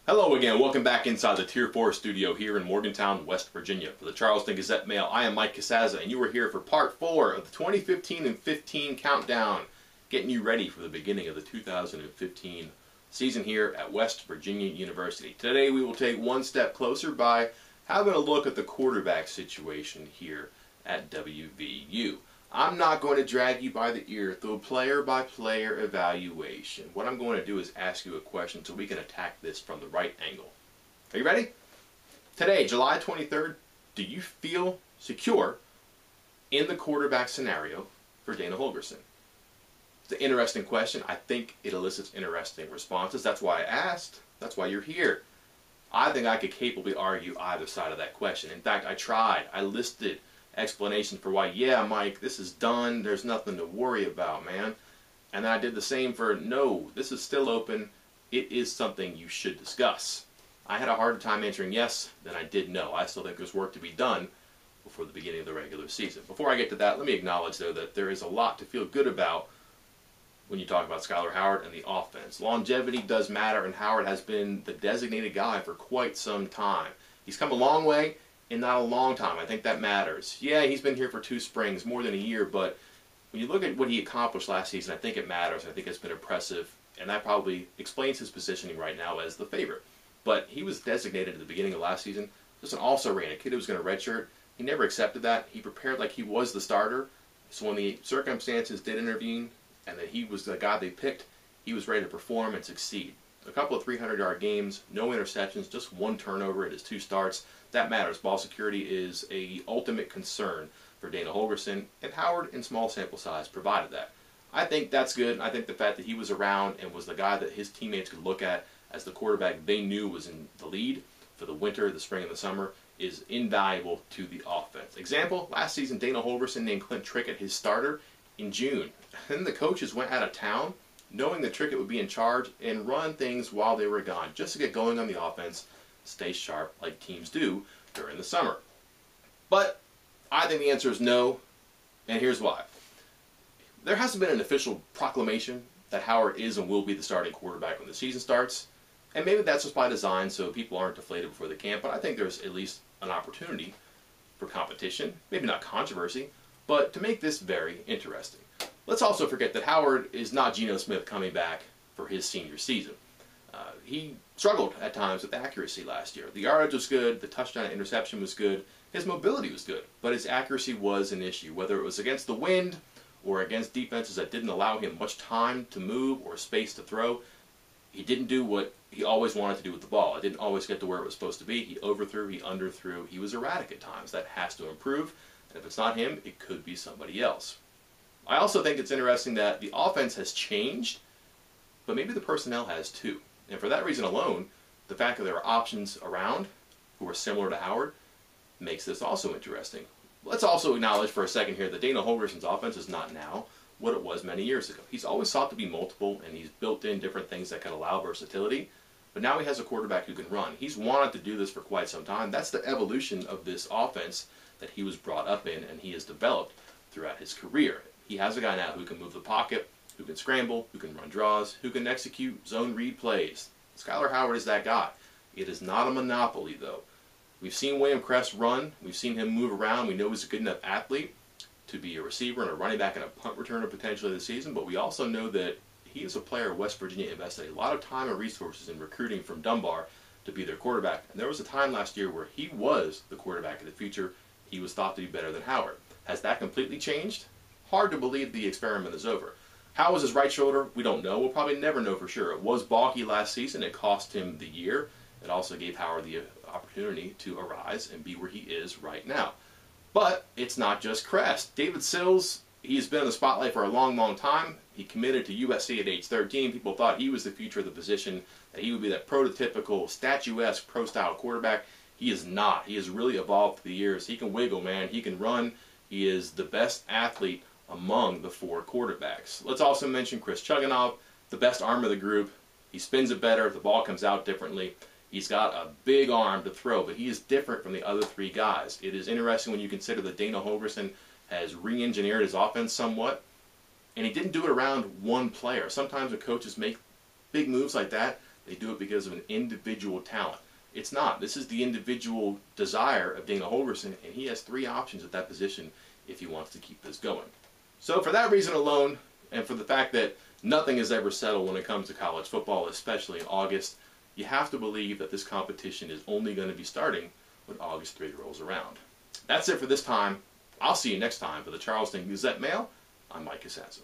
Hello again, welcome back inside the Tier 4 studio here in Morgantown, West Virginia. For the Charleston Gazette-Mail, I am Mike Casazza, and you are here for part 4 of the 2015 and 15 countdown, getting you ready for the beginning of the 2015 season here at West Virginia University. Today we will take one step closer by having a look at the quarterback situation here at WVU. I'm not going to drag you by the ear through a player-by-player evaluation. What I'm going to do is ask you a question so we can attack this from the right angle. Are you ready? Today, July 23rd, do you feel secure in the quarterback scenario for Dana Holgorsen? It's an interesting question. I think it elicits interesting responses. That's why I asked. That's why you're here. I think I could capably argue either side of that question. In fact, I tried. I listed explanation for why, yeah, Mike, this is done, there's nothing to worry about, man. And then I did the same for, no, this is still open, it is something you should discuss. I had a harder time answering yes than I did no. I still think there's work to be done before the beginning of the regular season. Before I get to that, let me acknowledge, though, that there is a lot to feel good about when you talk about Skyler Howard and the offense. Longevity does matter, and Howard has been the designated guy for quite some time. He's come a long way in not a long time. I think that matters. Yeah, he's been here for 2 springs, more than a year, but when you look at what he accomplished last season, I think it matters. I think it's been impressive, and that probably explains his positioning right now as the favorite. But he was designated at the beginning of last season just an all-star ran, a kid who was going to redshirt. He never accepted that. He prepared like he was the starter, so when the circumstances did intervene and that he was the guy they picked, he was ready to perform and succeed. A couple of 300-yard games, no interceptions, just 1 turnover in his 2 starts. That matters. Ball security is a ultimate concern for Dana Holgorsen, and Howard, in small sample size, provided that. I think that's good. I think the fact that he was around and was the guy that his teammates could look at as the quarterback they knew was in the lead for the winter, the spring, and the summer is invaluable to the offense. Example, last season Dana Holgorsen named Clint Trickett his starter in June. Then the coaches went out of town knowing that Trickett would be in charge and run things while they were gone, just to get going on the offense, stay sharp like teams do during the summer. But I think the answer is no, and here's why. There hasn't been an official proclamation that Howard is and will be the starting quarterback when the season starts, and maybe that's just by design so people aren't deflated before the camp, but I think there's at least an opportunity for competition, maybe not controversy, but to make this very interesting. Let's also forget that Howard is not Geno Smith coming back for his senior season. He struggled at times with accuracy last year. The yardage was good, the touchdown and interception was good, his mobility was good, but his accuracy was an issue, whether it was against the wind or against defenses that didn't allow him much time to move or space to throw. He didn't do what he always wanted to do with the ball. It didn't always get to where it was supposed to be. He overthrew, he underthrew, he was erratic at times. That has to improve, and if it's not him, it could be somebody else. I also think it's interesting that the offense has changed, but maybe the personnel has too. And for that reason alone, the fact that there are options around who are similar to Howard makes this also interesting. Let's also acknowledge for a second here that Dana Holgorsen's offense is not now what it was many years ago. He's always sought to be multiple, and he's built in different things that can allow versatility, but now he has a quarterback who can run. He's wanted to do this for quite some time. That's the evolution of this offense that he was brought up in and he has developed throughout his career. He has a guy now who can move the pocket, who can scramble, who can run draws, who can execute zone read plays. Skyler Howard is that guy. It is not a monopoly, though. We've seen William Kress run. We've seen him move around. We know he's a good enough athlete to be a receiver and a running back and a punt returner potentially this season, but we also know that he is a player West Virginia invested a lot of time and resources in recruiting from Dunbar to be their quarterback. And there was a time last year where he was the quarterback of the future. He was thought to be better than Howard. Has that completely changed? Hard to believe the experiment is over. How was his right shoulder? We don't know. We'll probably never know for sure. It was balky last season. It cost him the year. It also gave Howard the opportunity to arise and be where he is right now. But it's not just Kress. David Sills, he's been in the spotlight for a long, long time. He committed to USC at age 13. People thought he was the future of the position, that he would be that prototypical, statuesque, pro-style quarterback. He is not. He has really evolved through the years. He can wiggle, man. He can run. He is the best athlete among the 4 quarterbacks. Let's also mention Chris Chugunov, the best arm of the group. He spins it better. The ball comes out differently. He's got a big arm to throw, but he is different from the other 3 guys. It is interesting when you consider that Dana Holgorsen has re-engineered his offense somewhat, and he didn't do it around one player. Sometimes when coaches make big moves like that, They do it because of an individual talent. It's not. This is the individual desire of Dana Holgorsen, and he has 3 options at that position if he wants to keep this going. So for that reason alone, and for the fact that nothing is ever settled when it comes to college football, especially in August, you have to believe that this competition is only going to be starting when August 3 rolls around. That's it for this time. I'll see you next time for the Charleston Gazette Mail. I'm Mike Casazza.